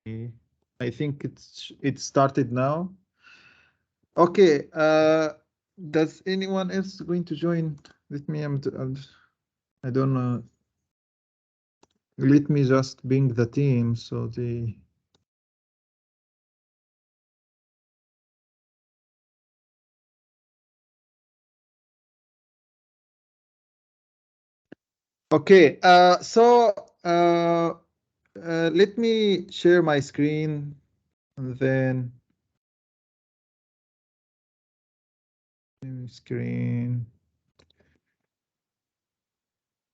I think it started now. Okay. Does anyone else going to join? Let me. I don't know. Let me just ping the team so they. Okay. Let me share my screen and then screen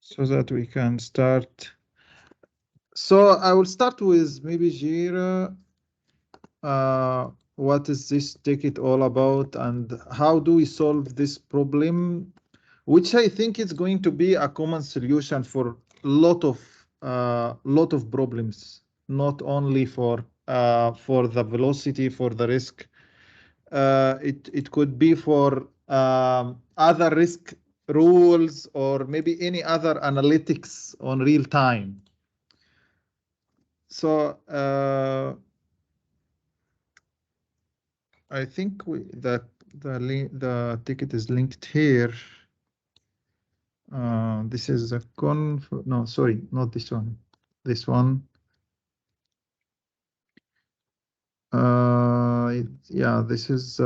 so that we can start. So I will start with maybe Jira. What is this ticket all about and how do we solve this problem, which I think is going to be a common solution for lot of problems, not only for the velocity, for the risk. It could be for other risk rules or maybe any other analytics on real time. So I think the ticket is linked here. This is a no, sorry, not this one. This one. Yeah, this is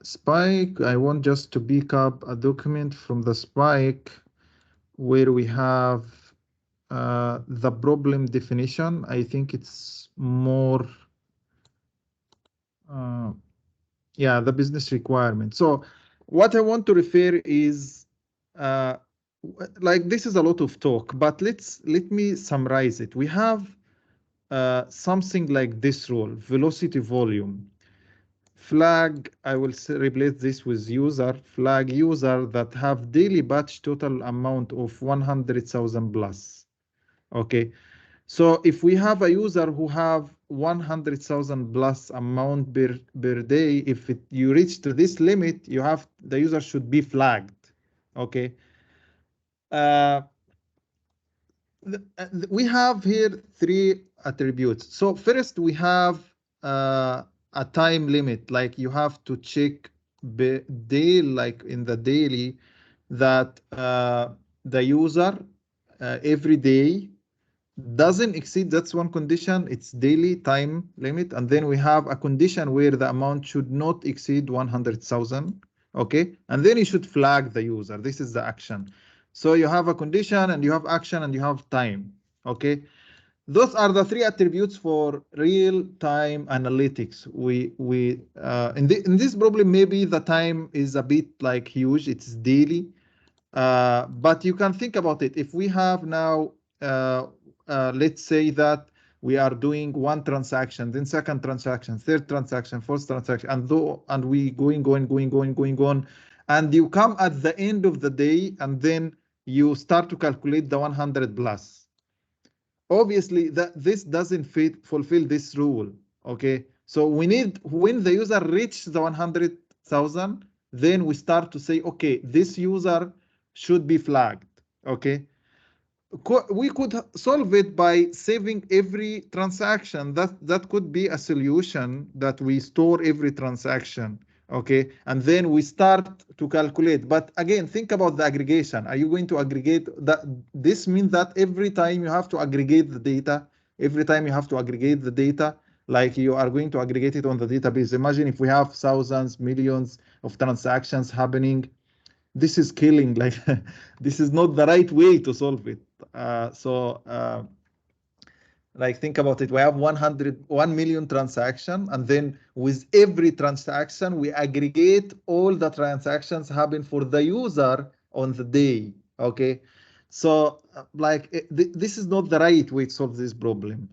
Spike. I want just to pick up a document from the Spike where we have the problem definition. I think it's more, yeah, the business requirement. So what I want to refer is, like this is a lot of talk, but let me summarize it. We have something like this rule, velocity volume. Flag, I will replace this with user, flag user that have daily batch total amount of 100,000 plus. Okay, so if we have a user who have 100,000 plus amount per day, if you reach to this limit, you have the user should be flagged. Okay. We have here three attributes. So first we have a time limit, like you have to check day, like in the daily, that the user every day doesn't exceed, that's one condition, it's daily time limit. And then we have a condition where the amount should not exceed 100,000. Okay, and then you should flag the user. This is the action. So you have a condition and you have action and you have time. Okay, those are the three attributes for real-time analytics. In this problem, maybe the time is a bit like huge, it's daily. But you can think about it. If we have now, let's say that we are doing one transaction, then second transaction, third transaction, fourth transaction, and we going, and you come at the end of the day, and then you start to calculate the 100 plus. Obviously, this doesn't fulfill this rule. Okay, so we need, when the user reaches the 100,000, then we start to say, okay, this user should be flagged. Okay, we could solve it by saving every transaction. That could be a solution, that we store every transaction. Okay, and then we start to calculate. But again, think about the aggregation. Are you going to aggregate that? This means that every time you have to aggregate the data, like you are going to aggregate it on the database. Imagine if we have thousands, millions of transactions happening. This is killing, like this is not the right way to solve it. Like think about it, we have 1 million transaction, and then with every transaction we aggregate all the transactions happen for the user on the day. Okay, so this is not the right way to solve this problem.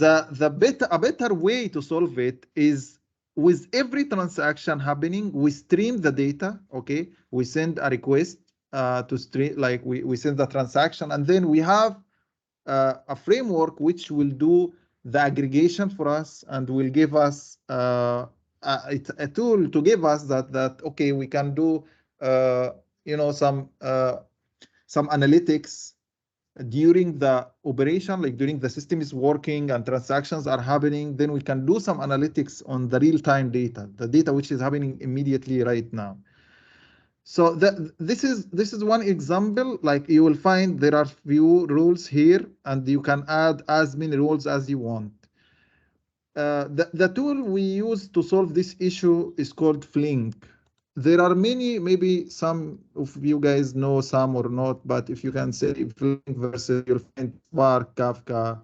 A better way to solve it is, with every transaction happening, we stream the data. Okay, we send a request to stream, like we send the transaction, and then we have a framework which will do the aggregation for us and will give us a tool to give us that okay, we can do some analytics during the operation, like during the system is working and transactions are happening, then we can do some analytics on the real-time data, the data which is happening immediately right now. So this is one example. Like you will find there are few rules here, and you can add as many rules as you want. The tool we use to solve this issue is called Flink. There are many, maybe some of you guys know some or not, but if you can say Flink versus, you'll find Spark, Kafka,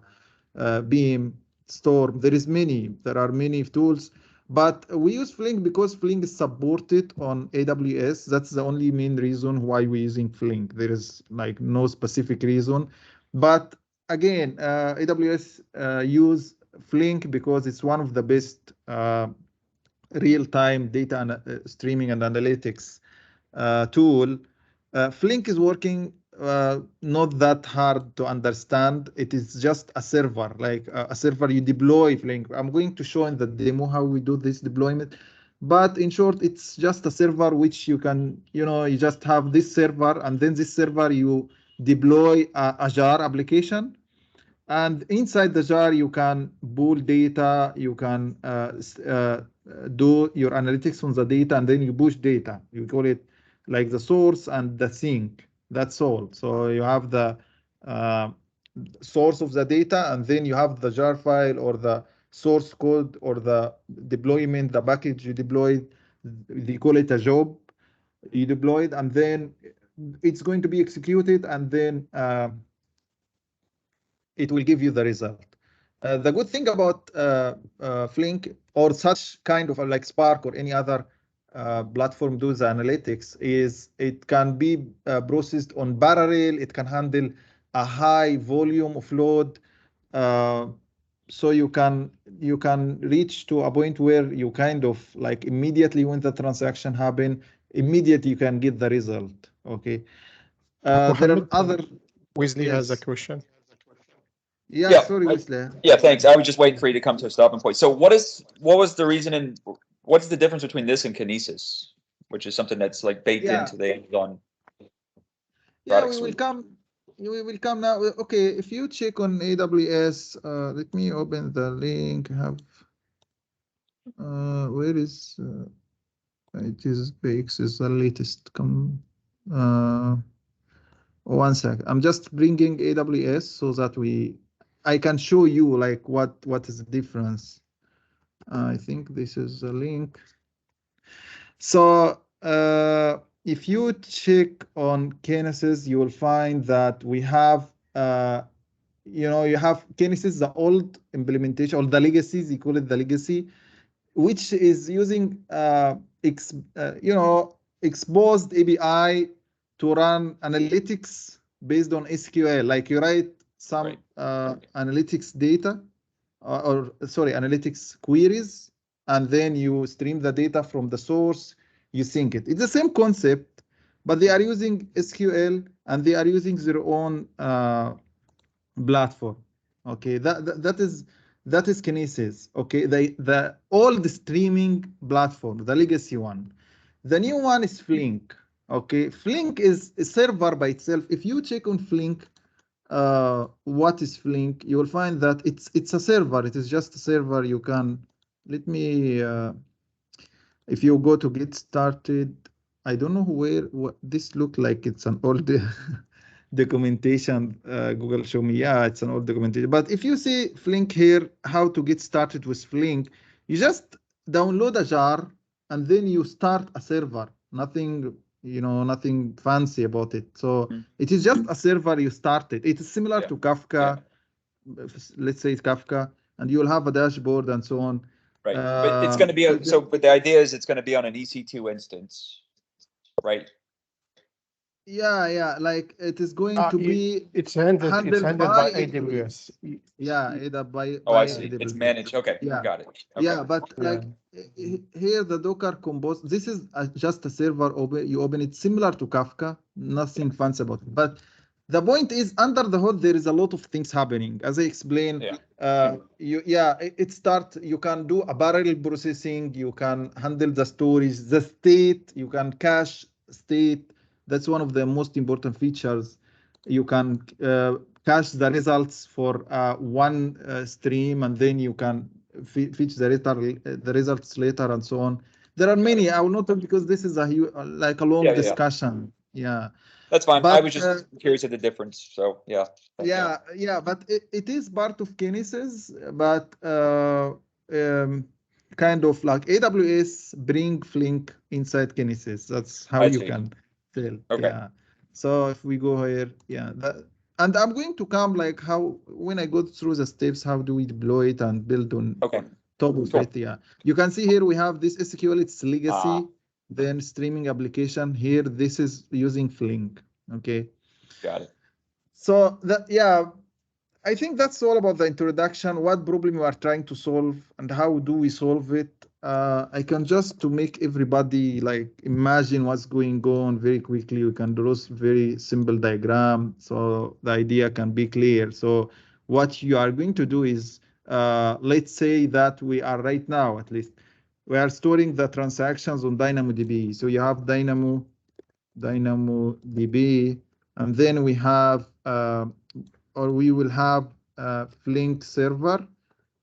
Beam, Storm. There are many tools, but we use Flink because Flink is supported on AWS. That's the only main reason why we're using Flink. There is like no specific reason, but again, AWS use Flink because it's one of the best real-time data streaming and analytics tool. Flink is working not that hard to understand. It is just a server, like a server you deploy Flink. I'm going to show in the demo how we do this deployment. But in short, it's just a server which you can, you just have this server, and then this server you deploy a jar application. And inside the jar, you can pull data, you can do your analytics on the data, and then you push data. You call it like the source and the sink. That's all. So you have the source of the data, and then you have the jar file or the source code or the deployment, the package you deployed. They call it a job you deployed, and then it's going to be executed, and then it will give you the result. The good thing about Flink or such kind of like Spark or any other platform does analytics is it can be processed on parallel. It can handle a high volume of load. So you can reach to a point where you kind of like immediately when the transaction happen, immediately you can get the result. Okay. There are other. Wesley has a Yes. question. Yeah, sorry, Wesley. Yeah, thanks. I was just waiting for you to come to a stopping point. So what was the reason and what's the difference between this and Kinesis, which is something that's like baked into the Amazon product suite? We will come now. Okay, if you check on AWS, let me open the link. Where is it is Bakes is the latest. One sec. I'm just bringing AWS so that I can show you like what is the difference. I think this is a link. So if you check on Kinesis, you will find that we have you have Kinesis, the old implementation or the legacies, you call it the legacy, which is using exposed API to run analytics based on SQL. Like you write some analytics data analytics queries, and then you stream the data from the source, you sync it. It's the same concept, but they are using SQL and they are using their own platform. Okay, that is Kinesis. Okay, the old streaming platform, the legacy one. The new one is Flink. Okay, Flink is a server by itself. If you check on Flink, what is Flink, you will find that it's a server. It is just a server. You can let me if you go to get started, I don't know what this look like. It's an old documentation. Google show me. Yeah, it's an old documentation. But if you see Flink here, how to get started with Flink, you just download a jar and then you start a server. Nothing fancy about it. So it is just a server you started. It is similar to Kafka. Let's say it's Kafka, and you'll have a dashboard and so on. Right, but it's going to be but the idea is it's going to be on an EC2 instance, right? Yeah, like it is going to be. It's handled by AWS. Yeah, by I see. AWS. It's managed. Okay, got it. Okay. Yeah, but like here the Docker Compose. This is just a server. You open it, similar to Kafka. Nothing fancy about it. But the point is, under the hood, there is a lot of things happening. As I explained, you can do a parallel processing. You can handle the storage, the state. You can cache state. That's one of the most important features. you can cache the results for one stream, and then you can fetch the results later, and so on. There are many. I will not talk because this is a like a long discussion. Yeah. That's fine. But, I was just curious at the difference. So yeah. Yeah, but it is part of Kinesis, but kind of like AWS bring Flink inside Kinesis. That's how you can tell. Okay. Yeah. So if we go here, yeah, and I'm going to come like how when I go through the steps, how do we deploy it and build on top of it? Yeah. You can see here we have this SQL, it's legacy, then streaming application. Here, this is using Flink. Okay. Got it. So that, yeah, I think that's all about the introduction, what problem you are trying to solve and how do we solve it. I can just to make everybody like imagine what's going on very quickly. We can draw very simple diagram so the idea can be clear. So what you are going to do is, let's say that we are right now, at least, we are storing the transactions on DynamoDB. So you have DynamoDB, and then we have, or we will have a Flink server,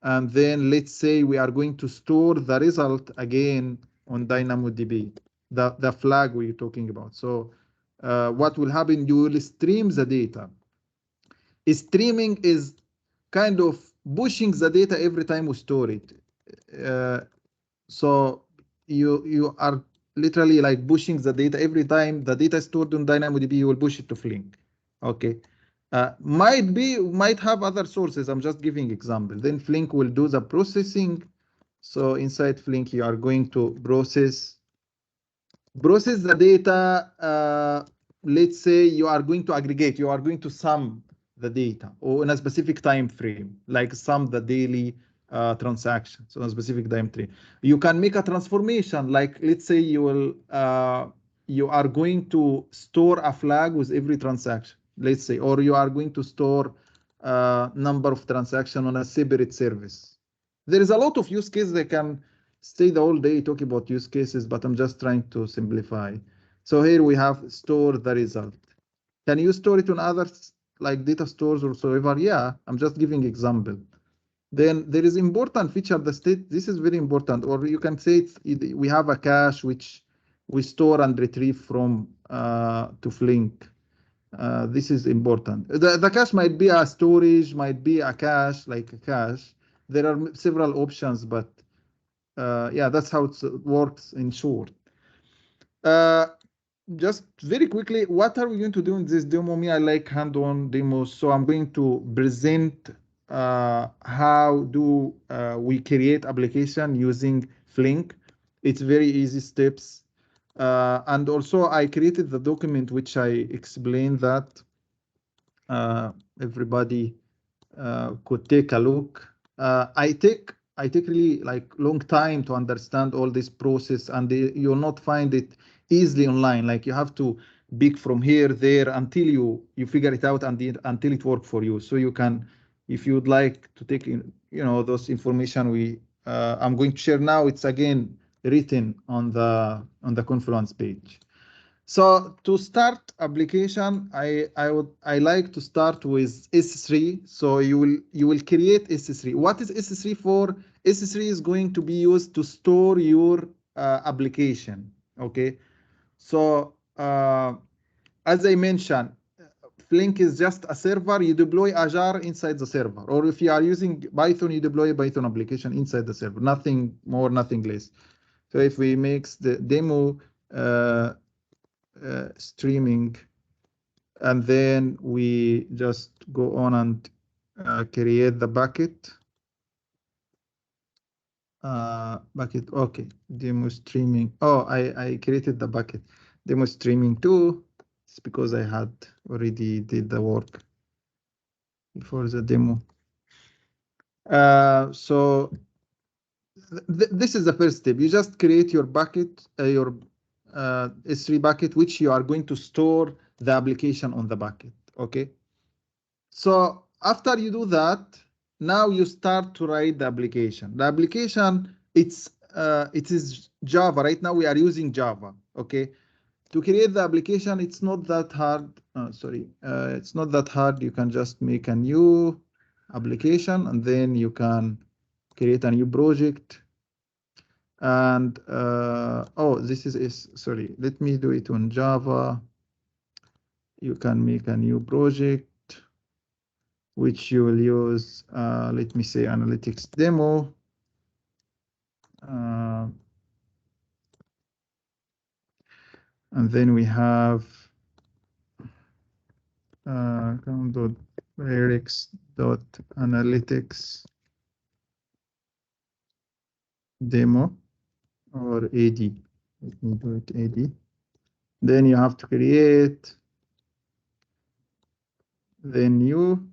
and then let's say we are going to store the result again on DynamoDB, the flag we're talking about. So what will happen, you will stream the data. Streaming is kind of pushing the data every time we store it. So you are literally like pushing the data every time the data is stored on DynamoDB, you will push it to Flink. Okay. Might have other sources. I'm just giving example. Then Flink will do the processing. So inside Flink, you are going to process the data. Let's say you are going to aggregate. You are going to sum the data or in a specific time frame, like sum the daily transactions on a specific time frame. You can make a transformation. Like let's say you are going to store a flag with every transaction. Let's say, or you are going to store number of transactions on a separate service. There is a lot of use cases. They can stay the whole day talking about use cases, but I'm just trying to simplify. So here we have store the result. Can you store it on others like data stores or so ever? Yeah, I'm just giving example. Then there is important feature, the state. This is very important. Or you can say we have a cache which we store and retrieve from to Flink. This is important. The cache might be a storage, might be a cache, like a cache. There are several options, but yeah, that's how it works in short. Just very quickly, what are we going to do in this demo? I like hand-on demos, so I'm going to present how do we create application using Flink. It's very easy steps. And also I created the document which I explained that everybody could take a look. I take really like long time to understand all this process, and you'll not find it easily online. Like you have to pick from here, there until you figure it out and until it works for you. So you can, if you'd like to take in, those information I'm going to share now, it's again written on the Confluence page. So to start application, I like to start with S3. So you will create S3. What is S3 for? S3 is going to be used to store your application. Okay. So as I mentioned, Flink is just a server. You deploy a jar inside the server, or if you are using Python, you deploy a Python application inside the server. Nothing more, nothing less. So if we make the demo. Streaming, and then we just go on and create the bucket. Okay, demo streaming. Oh, I created the bucket. Demo streaming too. It's because I had already did the work before the demo. So this is the first step. You just create your bucket, your S3 bucket, which you are going to store the application on the bucket. Okay. So after you do that, now you start to write the application. The application, it is Java. Right now we are using Java. Okay. to create the application, it's not that hard. It's not that hard. You can just make a new application and then you can create a new project. And oh, this is sorry. Let me do it on Java. You can make a new project which you will use. Let me say analytics demo. And then we have lyrics.analytics demo or AD. Let me do it AD. Then you have to create the new,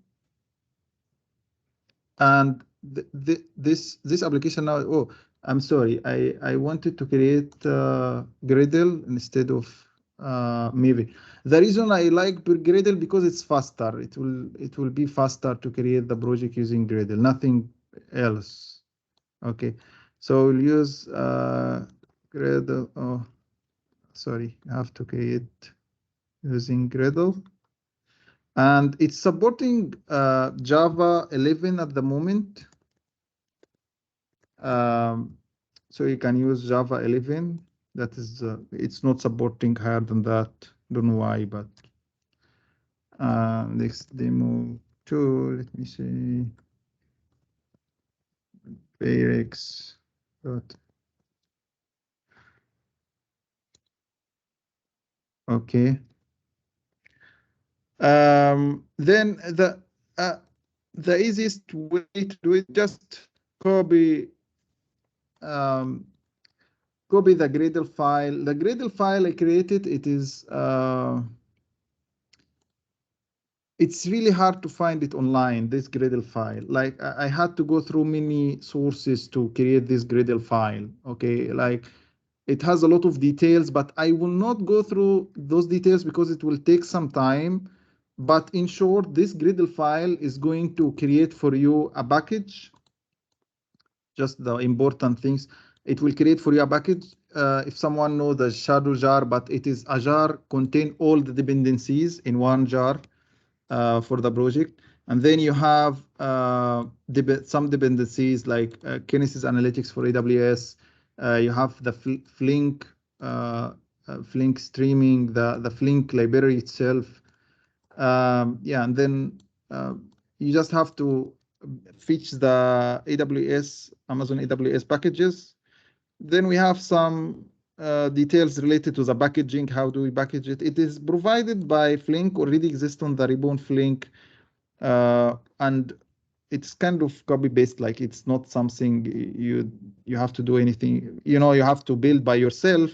and this application now. Oh, I'm sorry. I wanted to create Gradle instead of maybe. The reason I like Gradle because it's faster. It will be faster to create the project using Gradle. Nothing else. Okay, so we'll use Gradle. Oh, sorry. I have to create using Gradle. And it's supporting Java 11 at the moment. So you can use Java 11. That is, it's not supporting higher than that. Don't know why, but next demo 2. Let me see. Lyrics. Okay. Then the easiest way to do it, just copy copy the Gradle file. The Gradle file I created, it's really hard to find it online, this Gradle file. Like I had to go through many sources to create this Gradle file. Okay, like it has a lot of details, but I will not go through those details because it will take some time. But in short, this Gradle file is going to create for you a package. Just the important things. It will create for you a package. If someone knows the shadow jar, but it is a jar contain all the dependencies in one jar for the project. And then you have some dependencies like Kinesis analytics for AWS. You have the Flink, Flink streaming, the Flink library itself. Yeah, and then you just have to fetch the Amazon AWS packages. Then we have some details related to the packaging. How do we package it? It is provided by Flink, already exists on the repo on Flink, and it's kind of copy-paste. Like it's not something you have to do anything. You know, you have to build by yourself.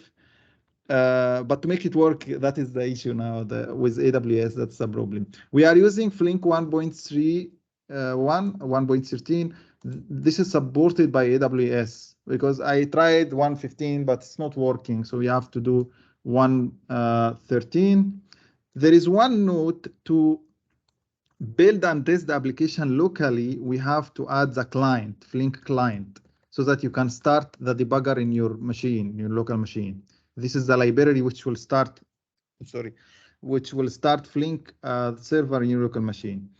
But to make it work, that is the issue now. With AWS, that's the problem. We are using Flink 1.13. This is supported by AWS because I tried 1.15, but it's not working. So we have to do 1.13. There is one note to build and test the application locally. We have to add the client, Flink client, so that you can start the debugger in your machine, your local machine. This is the library which will start, which will start Flink server in your local machine.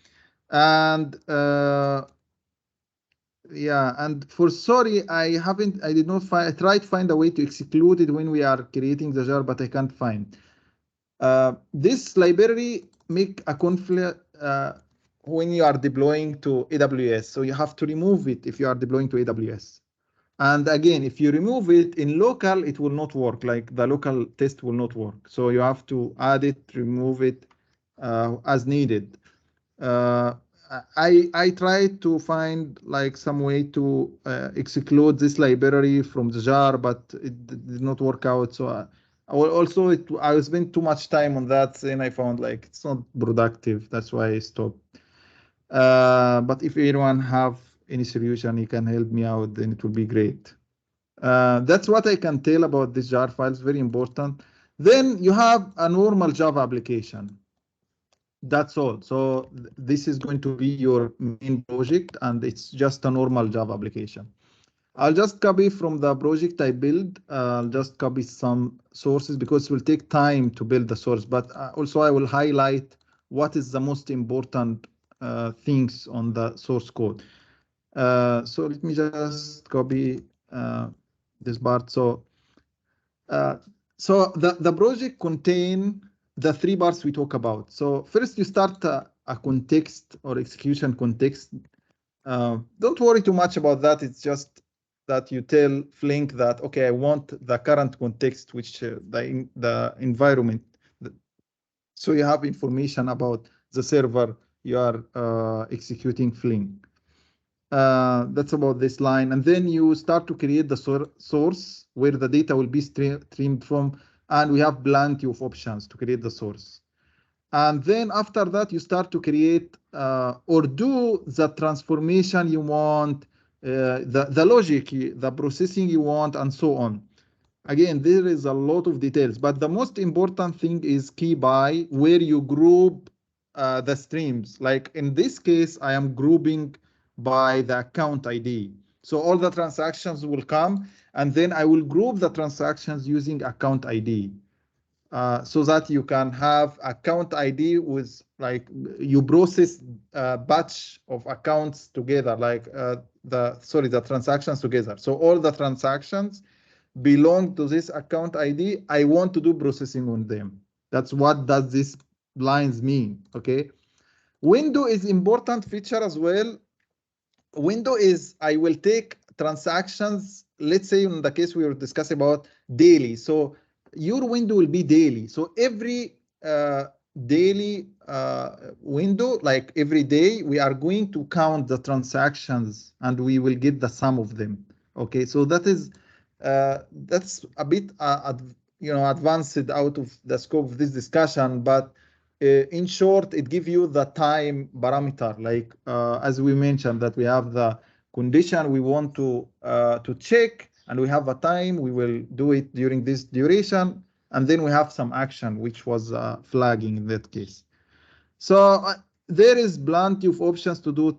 And yeah, and for sorry, I did not find, I tried to find a way to exclude it when we are creating the jar, but I can't find. This library make a conflict when you are deploying to AWS. So you have to remove it if you are deploying to AWS. And again, if you remove it in local, it will not work. Like the local test will not work. So you have to add it, remove it as needed. I tried to find like some way to exclude this library from the jar, but it did not work out. So I spent too much time on that, and I found like it's not productive. That's why I stopped. But if anyone have any solution, you can help me out, then it will be great. That's what I can tell about this jar file. It's very important. Then you have a normal Java application. That's all. So this is going to be your main project, and it's just a normal Java application. I'll just copy from the project I build. I'll just copy some sources because it will take time to build the source, but also I will highlight what is the most important things on the source code. So let me just copy this part. So the project contain the three parts we talk about. So first you start a context or execution context. Don't worry too much about that. It's just that you tell Flink that, okay, I want the current context, which the environment. So you have information about the server you are executing Flink. That's about this line. And then you start to create the source where the data will be streamed from. And we have plenty of options to create the source. And then after that, you start to create or do the transformation you want, the logic, the processing you want, and so on. Again, there is a lot of details, but the most important thing is key by where you group the streams. Like in this case, I am grouping by the account ID. So all the transactions will come, and then I will group the transactions using account ID. So that you can have account ID with like you process a batch of accounts together, like the transactions together. So all the transactions belong to this account ID. I want to do processing on them. That's what does this lines mean. Okay. Window is important feature as well. Window is I will take transactions. Let's say in the case we were discussing about daily. So your window will be daily. So every daily window, like every day, we are going to count the transactions and we will get the sum of them. Okay, so that's a bit advanced out of the scope of this discussion, but in short, it gives you the time parameter, like as we mentioned that we have the condition we want to check, and we have a time we will do it during this duration, and then we have some action which was flagging in that case. So there is plenty of options to do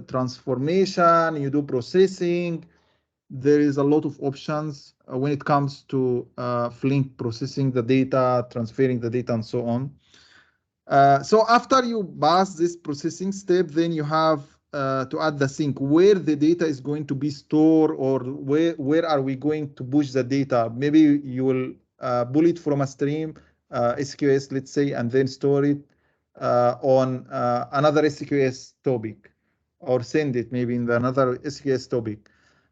transformation. You do processing. There is a lot of options when it comes to Flink processing the data, transferring the data, and so on. So after you pass this processing step, then you have to add the sink where the data is going to be stored, or where are we going to push the data. Maybe you will pull it from a stream, SQS, let's say, and then store it on another SQS topic, or send it maybe in another SQS topic.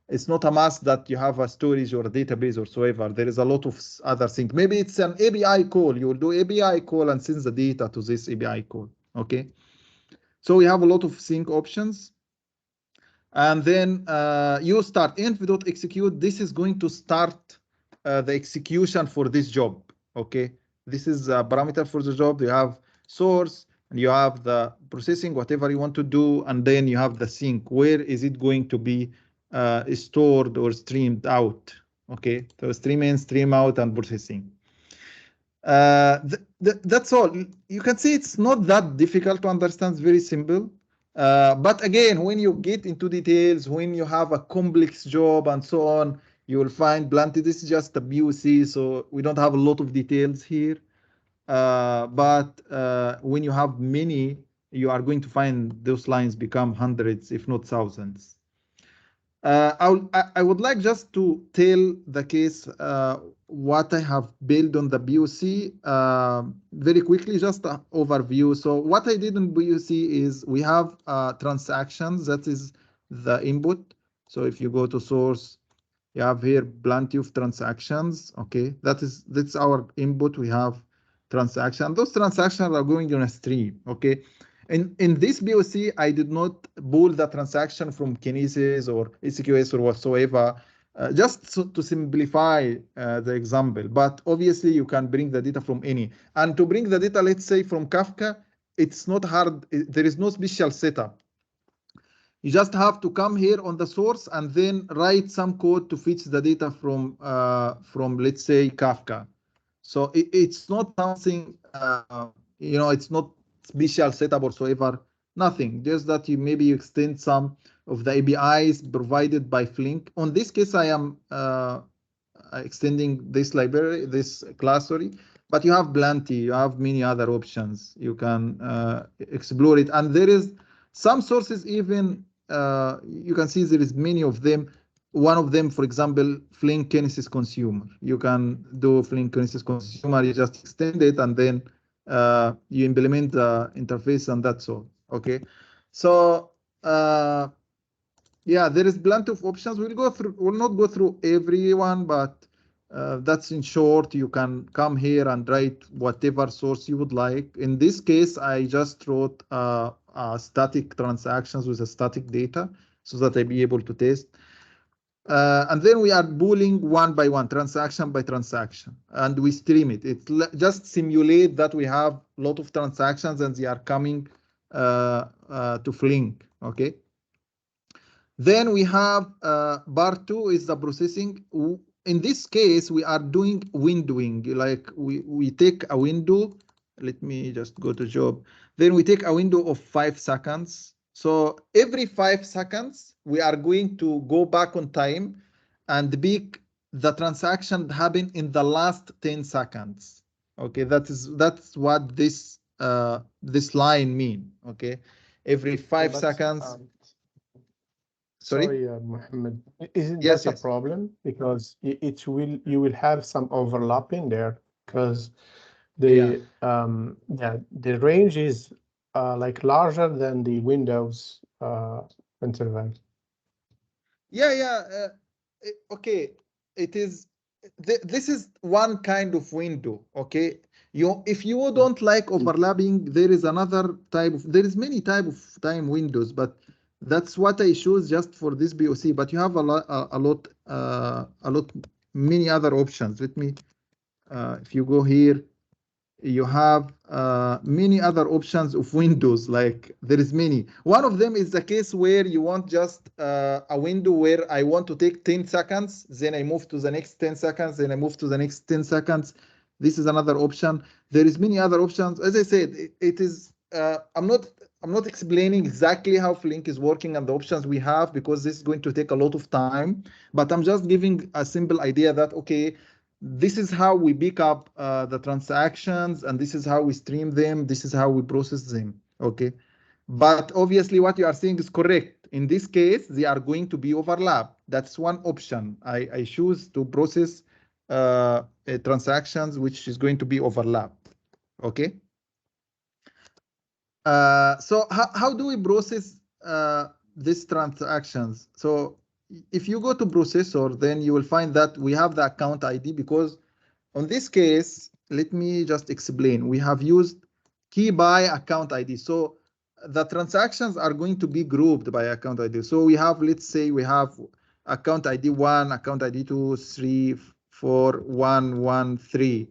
It's not a must that you have a storage or a database or so ever. There is a lot of other things. Maybe it's an API call. You will do API call and send the data to this API call. Okay. So we have a lot of sync options. And then you start env.execute. This is going to start the execution for this job. Okay. This is a parameter for the job. You have source, and you have the processing, whatever you want to do, and then you have the sync. Where is it going to be stored or streamed out? Okay, so stream in, stream out, and processing. That's all. You can see it's not that difficult to understand. It's very simple. But again, when you get into details, when you have a complex job and so on, you will find plenty. This is just a POC, so we don't have a lot of details here. But when you have many, you are going to find those lines become hundreds, if not thousands. I would like just to tell the case what I have built on the POC very quickly, just an overview. So what I did in POC is we have transactions, that is the input. So if you go to source, you have here plenty of transactions. Okay, that's our input. We have transaction. Those transactions are going on a stream. Okay. In this POC, I did not pull the transaction from Kinesis or SQS or whatsoever, just to simplify the example. But obviously, you can bring the data from any. And to bring the data, let's say from Kafka, it's not hard. There is no special setup. You just have to come here on the source and then write some code to fetch the data from let's say Kafka. So it's not something it's not special setup whatsoever. nothing, just that you maybe extend some of the APIs provided by Flink. On this case, I am extending this library, this class, sorry, but you have plenty, you have many other options. You can explore it. And there is some sources even, you can see there is many of them. One of them, for example, Flink Kinesis Consumer. You can do Flink Kinesis Consumer, you just extend it and then you implement the interface and that's all. Okay. So yeah, there is plenty of options. We'll not go through everyone, but that's in short. You can come here and write whatever source you would like. In this case, I just wrote static transactions with a static data so that I be able to test. And then we are pooling one by one, transaction by transaction, and we stream it. It just simulate that we have a lot of transactions and they are coming to Flink. Okay. Then we have part 2 is the processing. In this case, we are doing windowing. Like we take a window. Let me just go to job. Then we take a window of 5 seconds. So every 5 seconds, we are going to go back on time and pick the transaction happen in the last 10 seconds. Okay, that's what this this line mean. Okay, every 5 seconds. Sorry, Mohammed. Isn't Yes, that a problem? Because you will have some overlapping there because the the range is like larger than the Windows interval. Yeah. Okay, it is. This is one kind of window. Okay, if you don't like overlapping, there is another type of. There is many type of time windows, but that's what I choose just for this POC. But you have a lot, many other options. Let me. If you go here, you have many other options of windows. Like there is many. One of them is the case where you want just a window where I want to take 10 seconds, then I move to the next 10 seconds, then I move to the next 10 seconds. This is another option. There is many other options. As I said, it is I'm not explaining exactly how Flink is working and the options we have because this is going to take a lot of time, but I'm just giving a simple idea that okay, this is how we pick up the transactions and this is how we stream them. This is how we process them. Okay. But obviously what you are saying is correct. In this case, they are going to be overlap. That's one option. I choose to process transactions, which is going to be overlapped. Okay. So how do we process these transactions? So if you go to processor, then you will find that we have the account ID because on this case, let me just explain. We have used key by account ID. So the transactions are going to be grouped by account ID. So we have, let's say we have account ID 1, account ID 2, 3, 4, 1, 1, 3.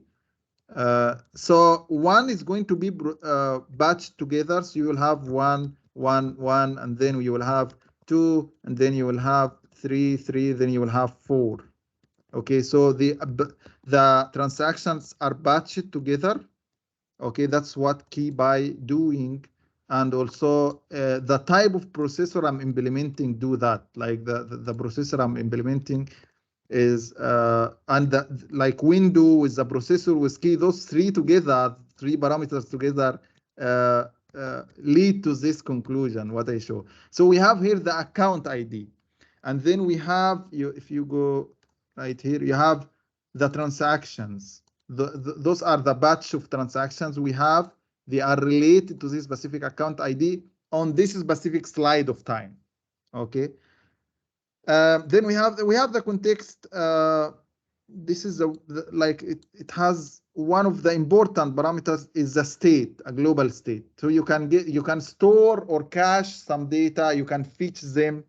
So 1 is going to be batched together. So you will have 1, 1, 1, and then you will have 2, and then you will have 3, 3, then you will have 4. Okay, so the transactions are batched together. Okay, that's what key by doing, and also the type of processor I'm implementing do that. Like the processor I'm implementing is and like window with the processor with key, those 3 together, 3 parameters together lead to this conclusion what I show. So we have here the account ID, and then we have if you go right here, you have the transactions. Those are the batch of transactions we have. They are related to this specific account ID on this specific slide of time. Okay. Then we have the context. This is like it has one of the important parameters is the state, a global state. So you can store or cache some data. You can fetch them.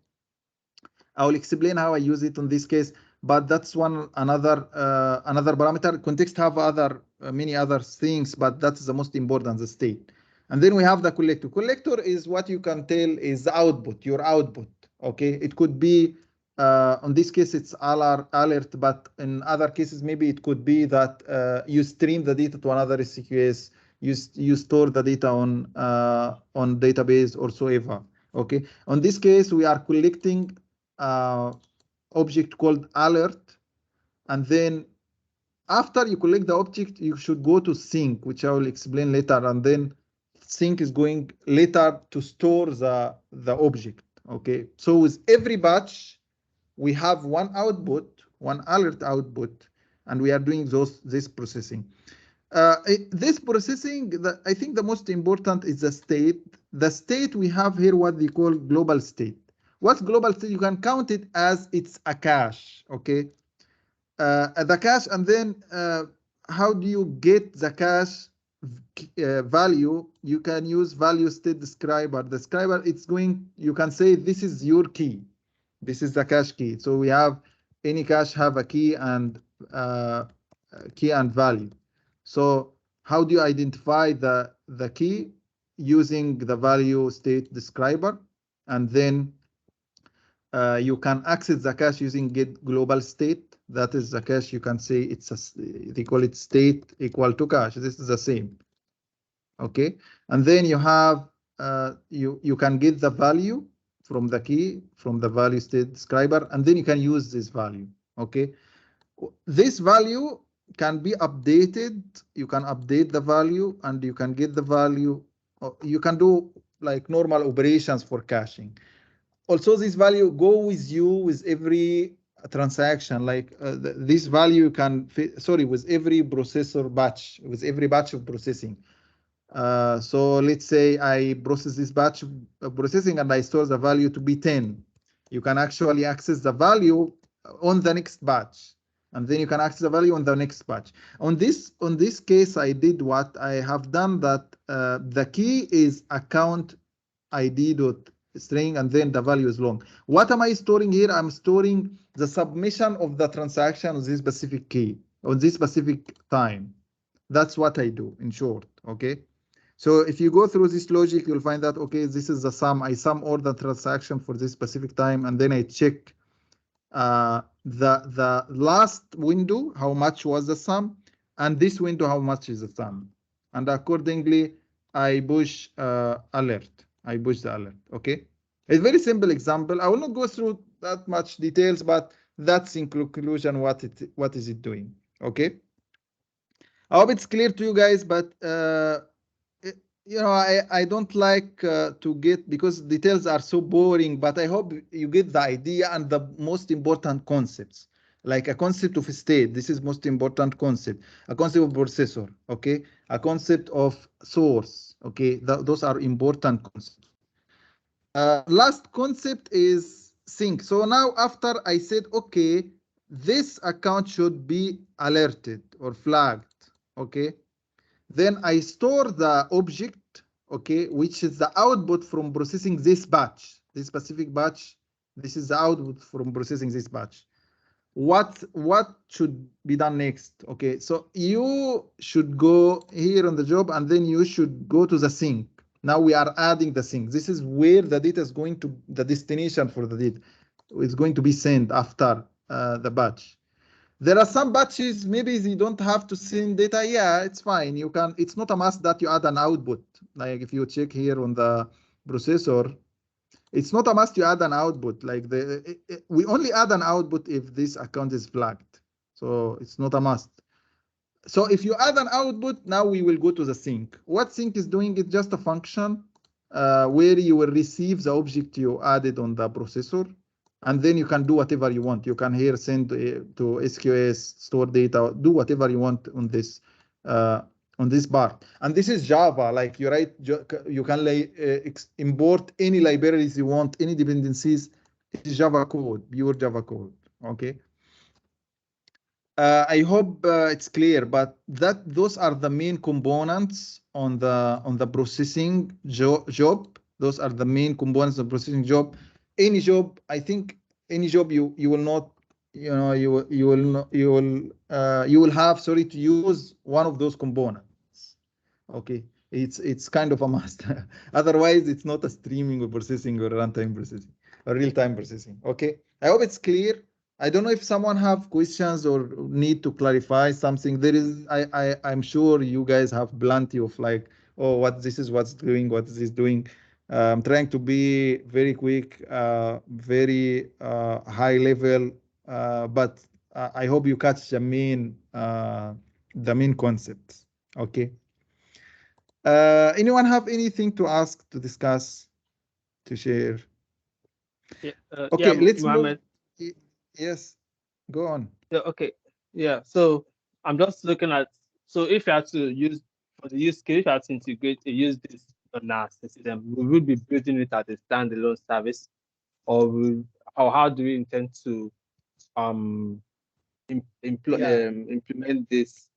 I will explain how I use it in this case, but that's another parameter. Context have other many other things, but that's the most important, the state. And then we have the collector. Collector is what you can tell is the output, your output. Okay, it could be in this case it's alert, but in other cases maybe it could be that you stream the data to another SQS. you store the data on database or so ever. Okay. On this case, we are collecting object called alert, and then after you collect the object, you should go to sync, which I will explain later, and then sync is going later to store the object. Okay, so with every batch, we have one output, one alert output, and we are doing this processing. This processing, I think the most important is the state. The state we have here, what they call global state. What's global state? You can count it as it's a cache. Okay, the cache, and then how do you get the cache value? You can use value state describer. The describer, it's going, you can say this is your key. This is the cache key. So we have any cache have a key and value. So how do you identify the key? Using the value state describer, and then you can access the cache using get global state. That is the cache. You can say it's they call it state equal to cache. This is the same. Okay, and then you have you can get the value from the key from the value state describer, and then you can use this value. Okay, this value can be updated. You can update the value, and you can get the value. You can do like normal operations for caching. Also, this value go with you with every transaction. Like this value can fit, sorry, with every processor batch, with every batch of processing. So let's say I process this batch of processing and I store the value to be 10. You can actually access the value on the next batch, and then you can access the value on the next batch. On this case, I did what I have done that the key is account ID dot string, and then the value is long. What am I storing here? I'm storing the submission of the transaction on this specific key on this specific time. That's what I do in short. Okay. So if you go through this logic, you'll find that, okay, this is the sum. I sum all the transaction for this specific time, and then I check the last window, how much was the sum, and this window, how much is the sum. And accordingly, I push alert. I push the alert. Okay. It's a very simple example. I will not go through that much details, but that's in conclusion what is it doing. Okay. I hope it's clear to you guys, but you know, I don't like to get, because details are so boring, but I hope you get the idea and the most important concepts, like a concept of state. This is most important concept, a concept of processor, okay, a concept of source, okay, those are important concepts. Last concept is sync. So now after I said, okay, this account should be alerted or flagged, okay, then I store the object, okay, which is the output from processing this batch, this specific batch. This is the output from processing this batch. What should be done next? Okay, so you should go here on the job, and then you should go to the sync. Now we are adding the sync. This is where the data is going to, the destination for the data is going to be sent after the batch. There are some batches, maybe you don't have to send data. Yeah, it's fine. You can, it's not a must that you add an output. Like if you check here on the processor, it's not a must you add an output. Like we only add an output if this account is flagged. So it's not a must. So if you add an output, now we will go to the sync. What sync is doing is just a function where you will receive the object you added on the processor. And then you can do whatever you want. You can here send to SQS, store data, do whatever you want on this part. And this is Java. Like you write, you can import any libraries you want, any dependencies. It's Java code, pure Java code. Okay. I hope it's clear, but those are the main components on the processing job. Those are the main components of processing job. Any job, I think, any job you will not, you know, you will have, sorry, to use one of those components. Okay, it's kind of a must. Otherwise, it's not a streaming or processing or runtime processing or real-time processing. Okay, I hope it's clear. I don't know if someone have questions or need to clarify something. There is, I'm sure you guys have plenty of like, oh, what this is, what's doing, what is this doing. I'm trying to be very quick, very high level, but I hope you catch the main concepts. Okay. Anyone have anything to ask, to discuss, to share? Yeah, Okay, yeah, let's Mohammed. move. Yes, go on. Yeah, okay. Yeah. So I'm just looking at, so if you have to use for the use case, if you have to integrate use this on our system, we will be building it as a standalone service, or or how do we intend to implement this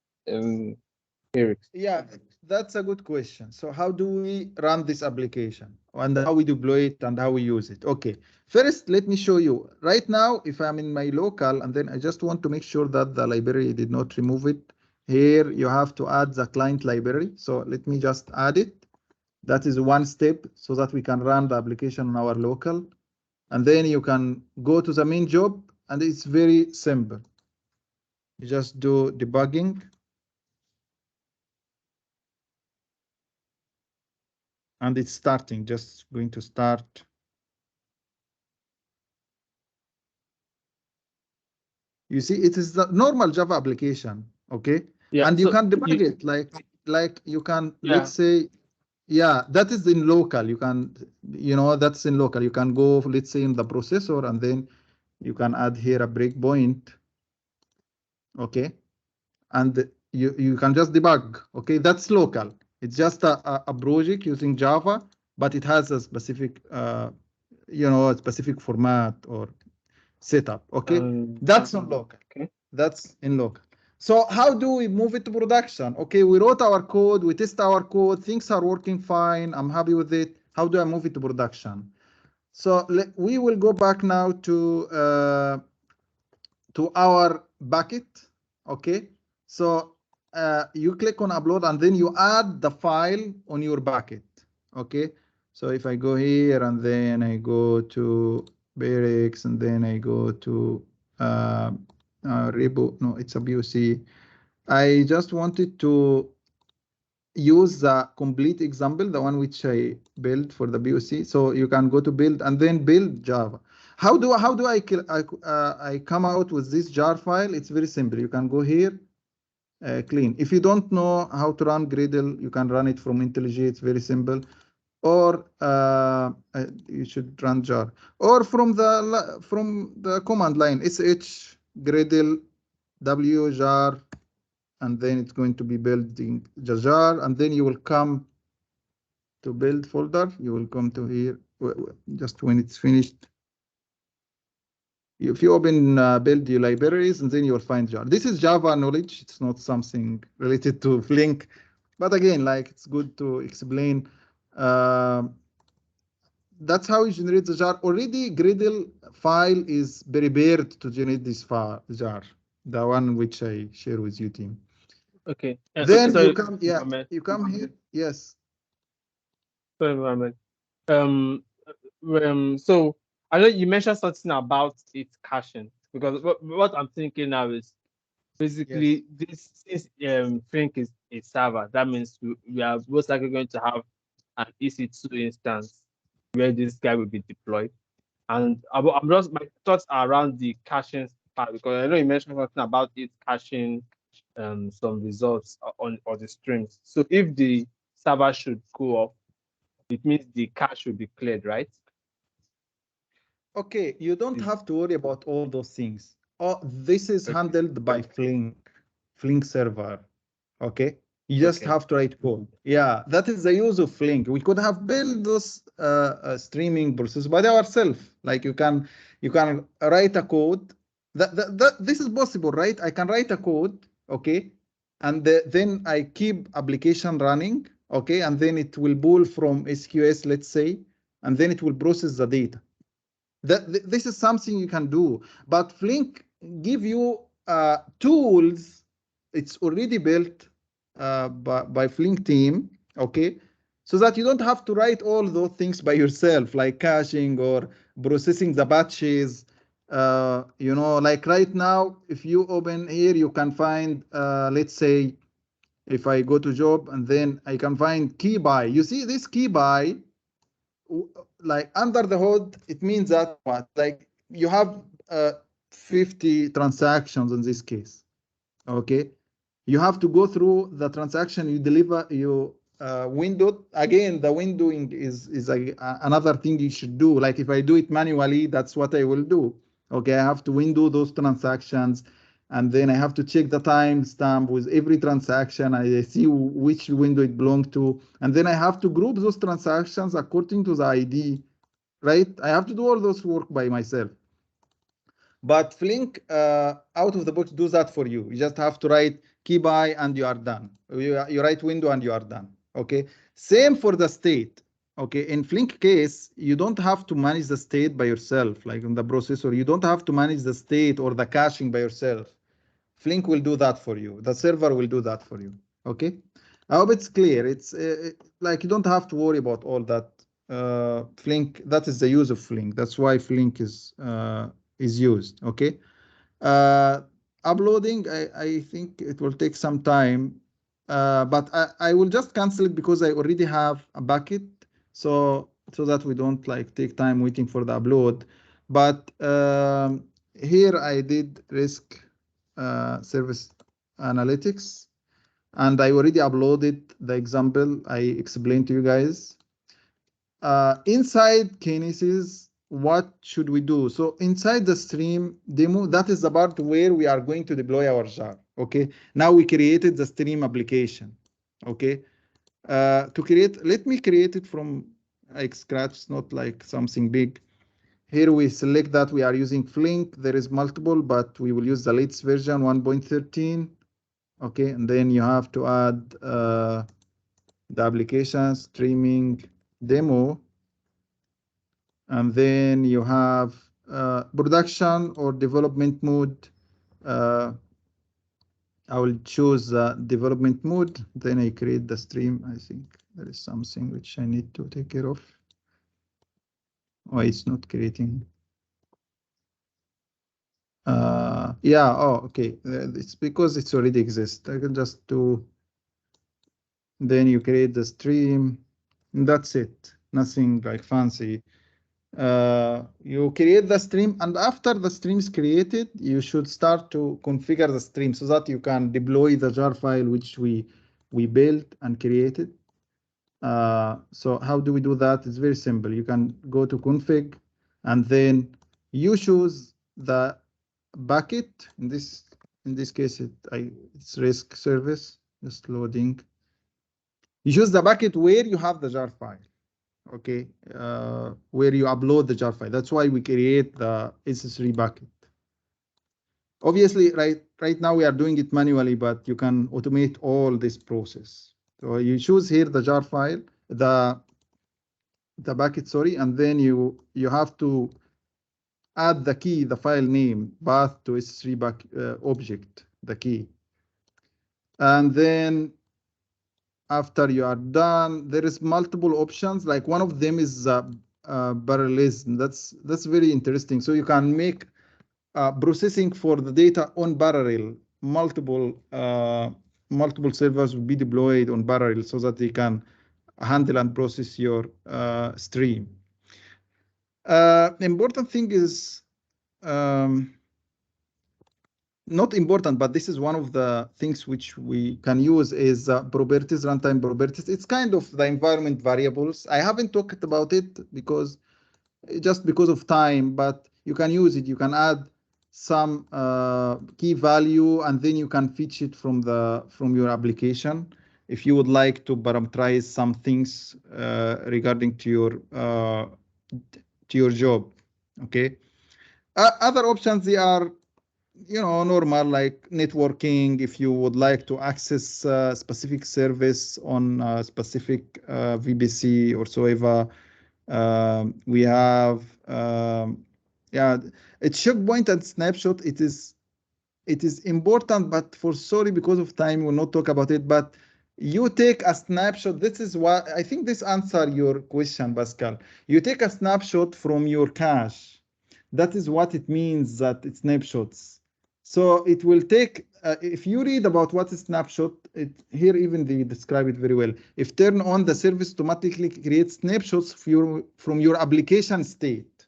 lyrics? Yeah, that's a good question. So how do we run this application and how we deploy it and how we use it? Okay, first, let me show you. Right now, if I'm in my local, and then I just want to make sure that the library did not remove it. Here, you have to add the client library. So let me just add it. That is one step so that we can run the application on our local. And then you can go to the main job, and it's very simple. You just do debugging. And it's starting, just going to start. You see, it is the normal Java application, okay? Yeah. And you So can debug it like you can, yeah. let's say, yeah, that is in local. You can, that's in local. You can go, let's say, in the processor, and then you can add here a breakpoint, okay? And you can just debug, okay? That's local. It's just a project using Java, but it has a specific, a specific format or setup, okay? That's on local. Okay. That's in local. So how do we move it to production? Okay, we wrote our code, we test our code, things are working fine, I'm happy with it. How do I move it to production? So we will go back now to our bucket, okay? So you click on upload and then you add the file on your bucket, okay? So if I go here and then I go to Barracks and then I go to Repo, no, it's a BOC. I just wanted to use the complete example, the one which I built for the BOC. So you can go to build and then build Java. How do I come out with this jar file? It's very simple. You can go here, clean. If you don't know how to run Gradle, you can run it from IntelliJ. It's very simple. Or you should run jar. Or from the command line, sh Gradle w jar, and then it's going to be building the jar, and then you will come to build folder. You will come to here just when it's finished. If you open build your libraries, and then you'll find jar. This is Java knowledge. It's not something related to Flink, but again, like it's good to explain. That's how you generate the jar. Already Gradle file is prepared to generate this file jar, the one which I share with you, team. Okay. Then so you come, yeah, Mohammed, you come here. Yes. sorry, Mohammed. So I know you mentioned something about it caching, because what I'm thinking now is basically this since Flink is a server, that means we are most likely going to have an EC2 instance where this guy will be deployed. And I'm just, my thoughts are around the caching part, because I know you mentioned something about it caching some results on the streams. So if the server should go off, it means the cache will be cleared, right? Okay, you don't have to worry about all those things. Oh, this is handled by Flink server. Okay, you just have to write code. Yeah, that is the use of Flink. We could have built this streaming process by ourselves. Like you can write a code. This is possible, right? I can write a code, okay, and then I keep application running, okay, and then it will pull from SQS, let's say, and then it will process the data. This is something you can do, but Flink give you tools. It's already built by Flink team, okay, so that you don't have to write all those things by yourself, like caching or processing the batches. you know, like right now, if you open here, you can find, let's say, if I go to job and then I can find key buy. You see this key buy, like under the hood, it means that what? Like you have 50 transactions in this case. Okay, you have to go through the transaction you deliver, you window. Again, the windowing is another thing you should do. Like if I do it manually, that's what I will do. Okay, I have to window those transactions, and then I have to check the timestamp with every transaction. I see which window it belongs to, and then I have to group those transactions according to the ID, right? I have to do all those work by myself. But Flink, out of the box, do that for you. You just have to write key buy and you are done. You write window and you are done. Okay. Same for the state. Okay. In Flink case, you don't have to manage the state by yourself, like in the processor. You don't have to manage the state or the caching by yourself. Flink will do that for you. The server will do that for you. Okay. I hope it's clear. It's like you don't have to worry about all that. Flink, that is the use of Flink. That's why Flink is used. Okay. Uploading, I think it will take some time, but I will just cancel it because I already have a bucket, so that we don't like take time waiting for the upload. But here I did risk service analytics, and I already uploaded the example I explained to you guys. Inside Kinesis, what should we do? So inside the stream demo, that is the part where we are going to deploy our jar. Okay. Now we created the stream application. Okay. To create, let me create it from like scratch, not like something big. Here we select that we are using Flink. There is multiple, but we will use the latest version 1.13. Okay. And then you have to add the application streaming demo. And then you have production or development mode. I will choose development mode. Then I create the stream. I think there is something which I need to take care of. Oh, it's not creating. Yeah, oh, okay. It's because it's already exists. I can just do. Then you create the stream. And that's it. Nothing like fancy. You create the stream, and after the stream is created, you should start to configure the stream so that you can deploy the jar file which we built and created. So how do we do that? It's very simple. You can go to config, and then you choose the bucket. In this case, it's risk service. Just loading. You choose the bucket where you have the jar file. Okay, where you upload the jar file. That's why we create the S3 bucket. Obviously, right now we are doing it manually, but you can automate all this process. So you choose here the jar file, the bucket, sorry, and then you have to add the key, the file name, path to S3 bucket object, the key, and then after you are done, there is multiple options. Like one of them is parallelism. That's very interesting. So you can make processing for the data on parallel. Multiple servers will be deployed on parallel so that they can handle and process your stream. Important thing is not important, but this is one of the things which we can use is properties, runtime properties. It's kind of the environment variables. I haven't talked about it because of time, but you can use it. You can add some key value, and then you can fetch it from your application if you would like to parameterize some things regarding to your job. Okay. Other options, they are normal, like networking. If you would like to access a specific service on a specific VPC or so ever, we have it's checkpoint and snapshot. It is important, but because of time, we'll not talk about it. But you take a snapshot. This is what I think this answer your question, Pascal. You take a snapshot from your cache. That is what it means that it's snapshots. So it will take, if you read about what is snapshot, here even they describe it very well. If turn on, the service automatically creates snapshots from your application state.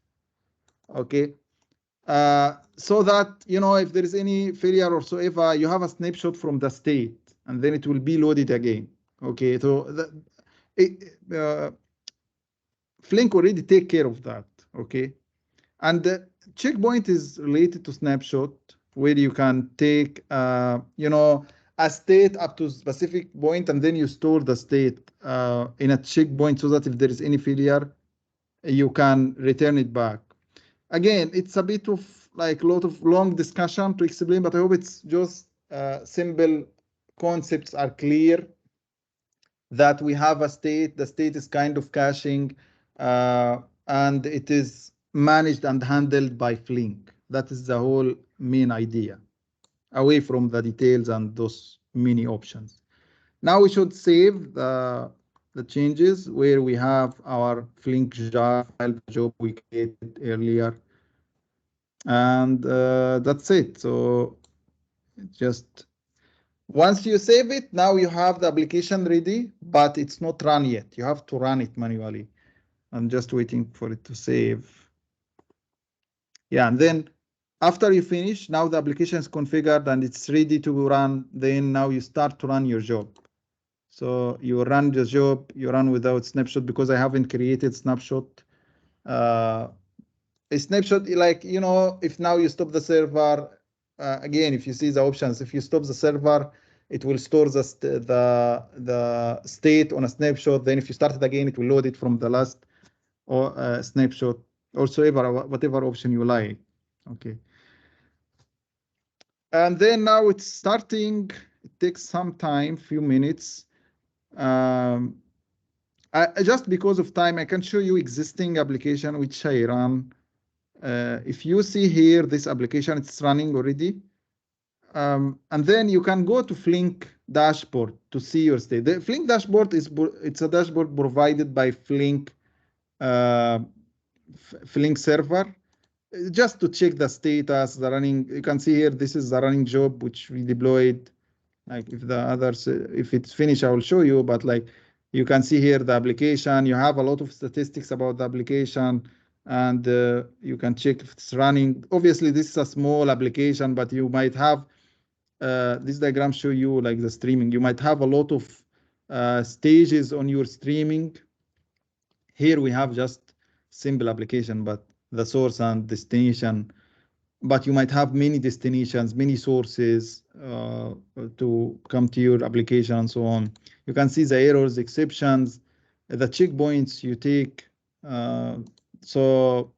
Okay. So that, you know, if there is any failure or so ever, you have a snapshot from the state, and then it will be loaded again. Okay. So Flink already take care of that. Okay. And the checkpoint is related to snapshot, where you can take, you know, a state up to a specific point, and then you store the state in a checkpoint so that if there is any failure, you can return it back. Again, it's a bit of like a lot of long discussion to explain, but I hope it's just simple concepts are clear, that we have a state, the state is kind of caching, and it is managed and handled by Flink. That is the whole main idea, away from the details and those many options. Now we should save the changes where we have our Flink jar file job we created earlier. And that's it. So just once you save it, now you have the application ready, but it's not run yet. You have to run it manually. I'm just waiting for it to save. Yeah, and then after you finish, now the application is configured and it's ready to run. Then now you start to run your job. So you run the job, you run without snapshot because I haven't created snapshot. A snapshot, like, you know, if now you stop the server, again, if you see the options, if you stop the server, it will store the state on a snapshot. Then if you start it again, it will load it from the last or snapshot, or whatever option you like. Okay. And then now it's starting. It takes some time, few minutes. Just because of time, I can show you existing application which I run. If you see here, this application, it's running already. And then you can go to Flink dashboard to see your state. The Flink dashboard it's a dashboard provided by Flink, Flink server, just to check the status, the running. You can see here, this is the running job which we deployed. Like if the others, if it's finished, I will show you. But like you can see here the application. You have a lot of statistics about the application, and you can check if it's running. Obviously, this is a small application, but you might have this diagram show you like the streaming. You might have a lot of stages on your streaming. Here we have just simple application, but the source and destination. But you might have many destinations, many sources to come to your application and so on. You can see the errors, exceptions, the checkpoints you take. So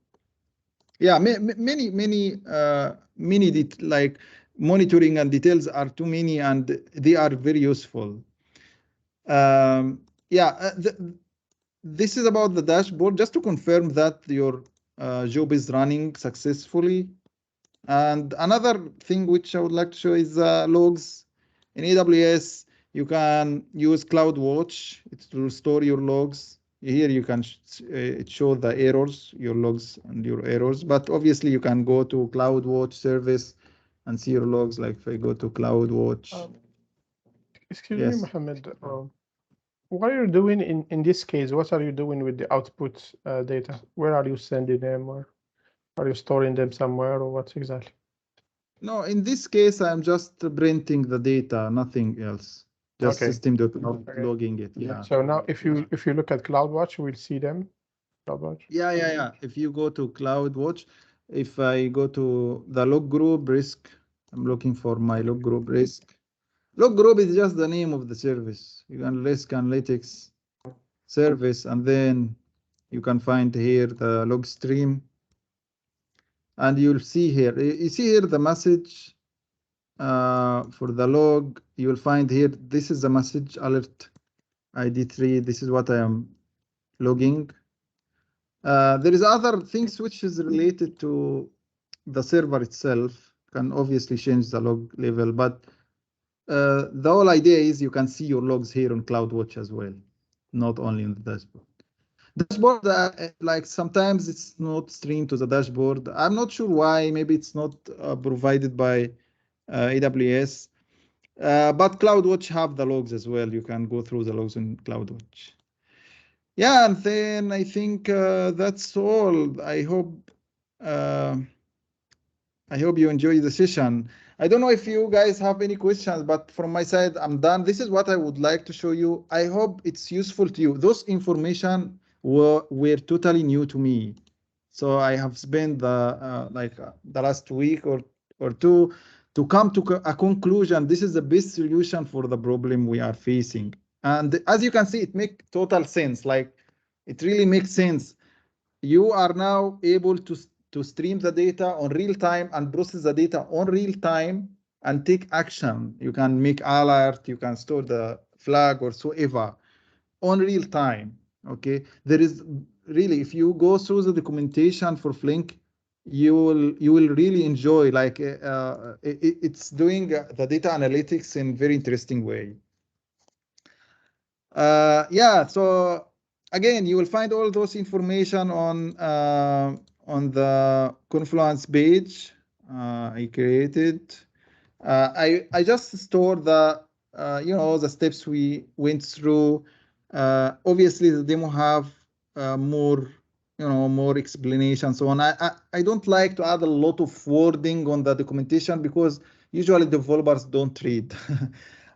yeah, many like monitoring and details are too many, and they are very useful. Yeah, this is about the dashboard, just to confirm that your job is running successfully. And another thing which I would like to show is logs. In AWS, you can use CloudWatch. It's to store your logs. Here you can show the errors, your logs and your errors. But obviously you can go to CloudWatch service and see your logs. Like if I go to CloudWatch. Excuse me, Mohammed. What are you doing in this case? What are you doing with the output data? Where are you sending them, or are you storing them somewhere, or what exactly? No, in this case, I'm just printing the data, nothing else. Just system.logging it. Yeah. So now, if you look at CloudWatch, we'll see them. CloudWatch. Yeah. If you go to CloudWatch, if I go to the log group risk, I'm looking for my log group risk. Log group is just the name of the service. You can risk analytics service, and then you can find here the log stream. And you'll see here, you see here the message for the log. You will find here, this is the message alert ID3. This is what I am logging. There is other things which is related to the server itself. Can obviously change the log level, but the whole idea is you can see your logs here on CloudWatch as well, not only in the dashboard. Dashboard, like sometimes it's not streamed to the dashboard. I'm not sure why. Maybe it's not provided by AWS. But CloudWatch have the logs as well. You can go through the logs in CloudWatch. Yeah, and then I think that's all. I hope you enjoy the session. I don't know if you guys have any questions, but from my side, I'm done. This is what I would like to show you. I hope it's useful to you. Those information were totally new to me. So I have spent the last week or two to come to a conclusion. This is the best solution for the problem we are facing. And as you can see, it makes total sense. Like it really makes sense. You are now able to stream the data on real time and process the data on real time and take action. You can make alert, you can store the flag or so ever on real time. Okay, there is really, if you go through the documentation for Flink, you will really enjoy, like it's doing the data analytics in very interesting way. Yeah, so again, you will find all those information on the Confluence page I created. I just stored the the steps we went through. Obviously, the demo have more more explanation, so on. I don't like to add a lot of wording on the documentation because usually developers don't read.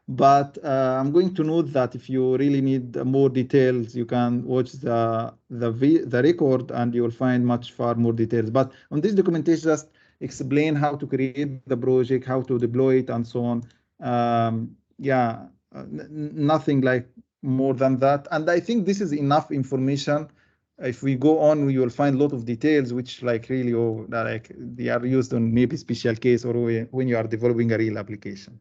But I'm going to note that if you really need more details, you can watch the record and you will find much far more details. But on this documentation, just explain how to create the project, how to deploy it, and so on. Yeah, nothing like more than that. And I think this is enough information. If we go on, we will find a lot of details, which like really, like they are used on maybe special case or when you are developing a real application.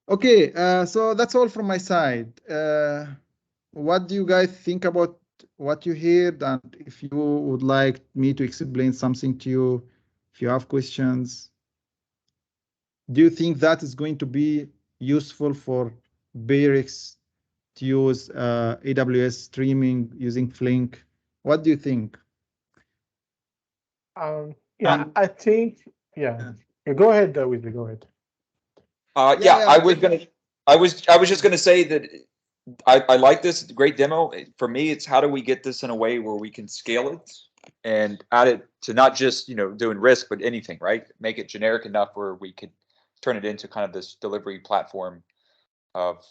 Okay, so that's all from my side. What do you guys think about what you heard? And if you would like me to explain something to you, if you have questions, do you think that is going to be useful for Bayrex to use AWS streaming using Flink? What do you think? Yeah, I think, yeah. Go ahead, Wesley, go ahead. Yeah, I was just gonna say that I like this. It's a great demo. For me, it's how do we get this in a way where we can scale it and add it to not just doing risk, but anything, right? Make it generic enough where we could turn it into kind of this delivery platform of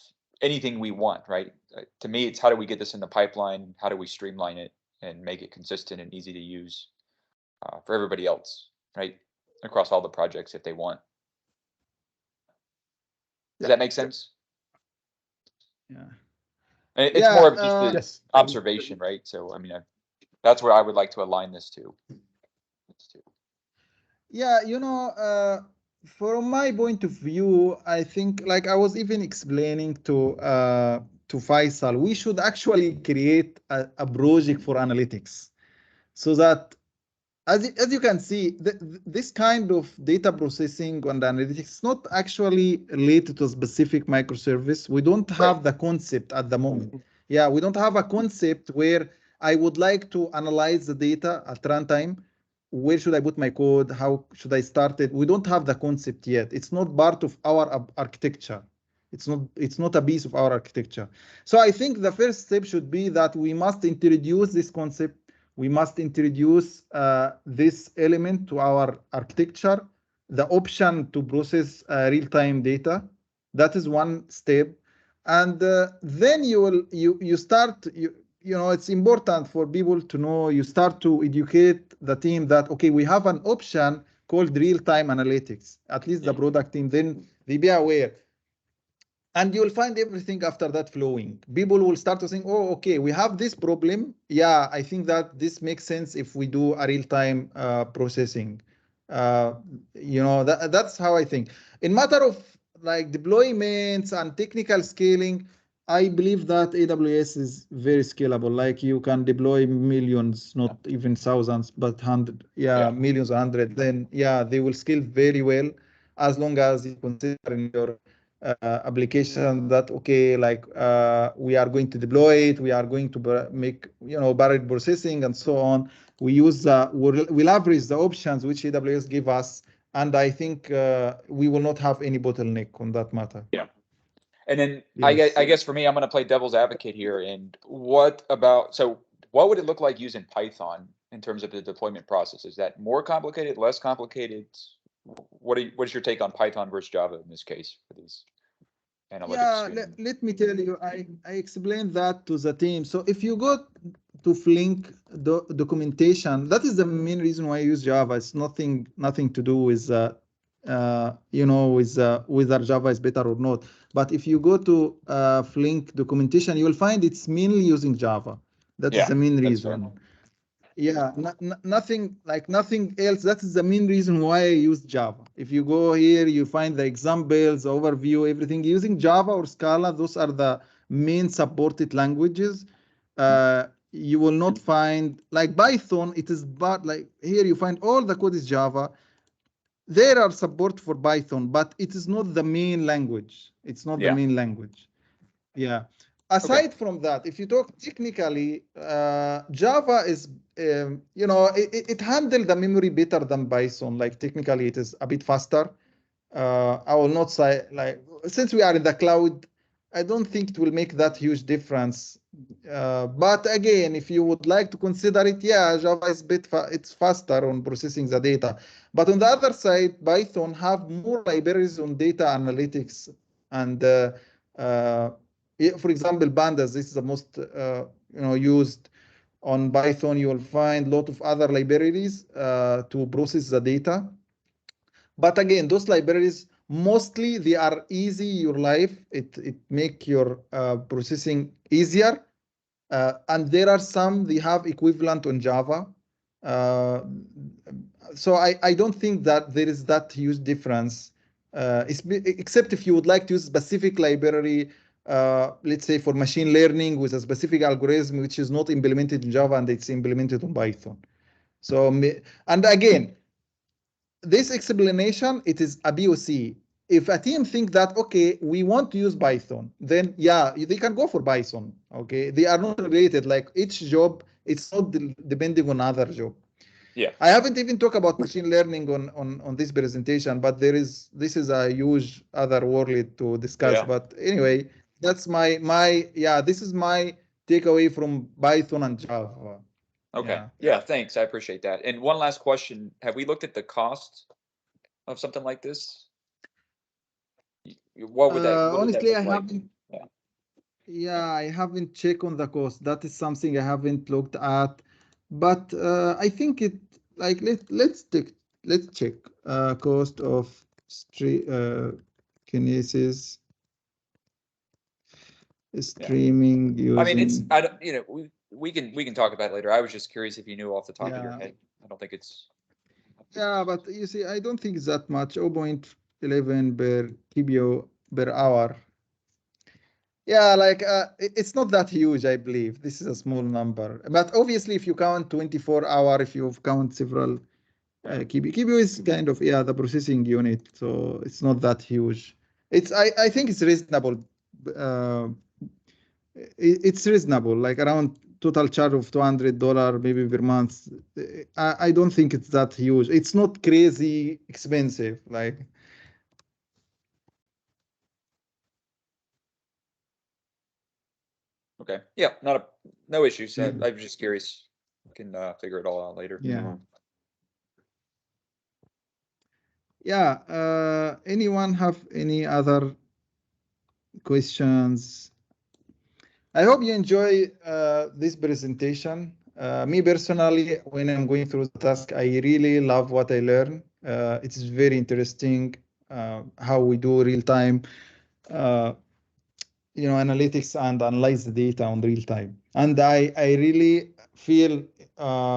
anything we want, right? To me, it's how do we get this in the pipeline? How do we streamline it and make it consistent and easy to use for everybody else, right? Across all the projects if they want. Does that make sense? Yeah. It's more of just an observation, right? So, I mean, that's where I would like to align this to. Yeah, from my point of view, I think, like I was even explaining to Faisal, we should actually create a project for analytics so that as you can see, this kind of data processing and analytics is not actually related to a specific microservice. We don't have the concept at the moment. Yeah, we don't have a concept where I would like to analyze the data at runtime. Where should I put my code? How should I start it? We don't have the concept yet. It's not part of our architecture. It's not a piece of our architecture. So I think the first step should be that we must introduce this concept. We must introduce this element to our architecture, the option to process real-time data. That is one step. And then you start, it's important for people to know, you start to educate the team that, okay, we have an option called real-time analytics, at least the product team, then they be aware. And you'll find everything after that flowing. People will start to think, oh, okay, we have this problem. Yeah, I think that this makes sense if we do a real-time processing. That's how I think. In matter of like deployments and technical scaling, I believe that AWS is very scalable. Like you can deploy millions, not even thousands, but millions, 100. Then they will scale very well as long as you consider in your application that, okay, like we are going to deploy it, we are going to make, parallel processing and so on. We use we leverage the options which AWS give us, and I think we will not have any bottleneck on that matter. Yeah. And then Yes. I guess for me, I'm going to play devil's advocate here. And what would it look like using Python in terms of the deployment process? Is that more complicated, less complicated? What's your take on Python versus Java in this case for these analytics? Yeah, let me tell you, I explained that to the team. So if you go to Flink documentation, that is the main reason why I use Java. It's nothing to do with with whether Java is better or not. But if you go to Flink documentation, you will find it's mainly using Java. That is the main reason. Yeah, nothing else. That is the main reason why I use Java. If you go here, you find the examples, overview, everything using Java or Scala. Those are the main supported languages. You will not find like Python. It is but like here you find all the code is Java. There are support for Python, but it is not the main language. It's not the main language. Yeah. Aside from that, if you talk technically, Java is, it handles the memory better than Python. Like technically, it is a bit faster. I will not say like, since we are in the cloud, I don't think it will make that huge difference. But again, if you would like to consider it, yeah, Java is it's faster on processing the data. But on the other side, Python have more libraries on data analytics and for example, pandas. This is the most used on Python. You will find a lot of other libraries to process the data. But again, those libraries mostly they are easy your life. It make your processing easier. And there are some they have equivalent on Java. So I don't think that there is that huge difference. Except if you would like to use specific library, let's say for machine learning with a specific algorithm which is not implemented in Java and it's implemented on Python. So, and again, this explanation, it is a POC. If a team think that, okay, we want to use Python, then yeah, they can go for Python. Okay, they are not related. Like each job, it's not depending on other job. Yeah, I haven't even talked about machine learning on this presentation, but this is a huge other world to discuss. Yeah. But anyway, that's this is my takeaway from Python and Java. Okay. Yeah, thanks. I appreciate that. And one last question: have we looked at the cost of something like this? What would that? What honestly, that I haven't. Yeah, I haven't checked on the cost. That is something I haven't looked at, but I think it like let's check cost of Kinesis streaming using. I mean, it's we can talk about it later. I was just curious if you knew off the top of your head. I don't think it's. Yeah, but you see, I don't think it's that much. 0.11 per TBO per hour. Yeah, like it's not that huge, I believe. This is a small number. But obviously, if you count 24 hour, if you count several KBO is kind of, the processing unit. So it's not that huge. I think it's reasonable. It's reasonable, like around total charge of $200 maybe per month. I don't think it's that huge. It's not crazy expensive. Like. Okay. Yeah. No issues. I was just curious. We can figure it all out later. Yeah. Yeah. Anyone have any other questions? I hope you enjoy this presentation. Me personally, when I'm going through the task, I really love what I learn. It's very interesting how we do real time, analytics and analyze the data on real time. And I really feel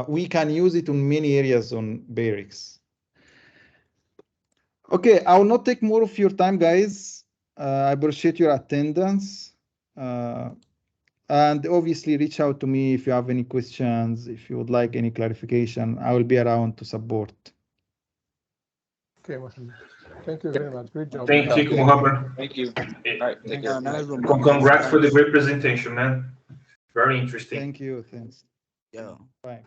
we can use it in many areas on Barix. Okay, I will not take more of your time, guys. I appreciate your attendance. And obviously reach out to me if you have any questions, if you would like any clarification. I will be around to support. Okay, Mohammed. Thank you very much. Great job. Thank you, Mohammed. Thank you. All right. Take care. nice one, Congrats for the great presentation, man. Very interesting. Thank you. Thanks. Yeah. Bye.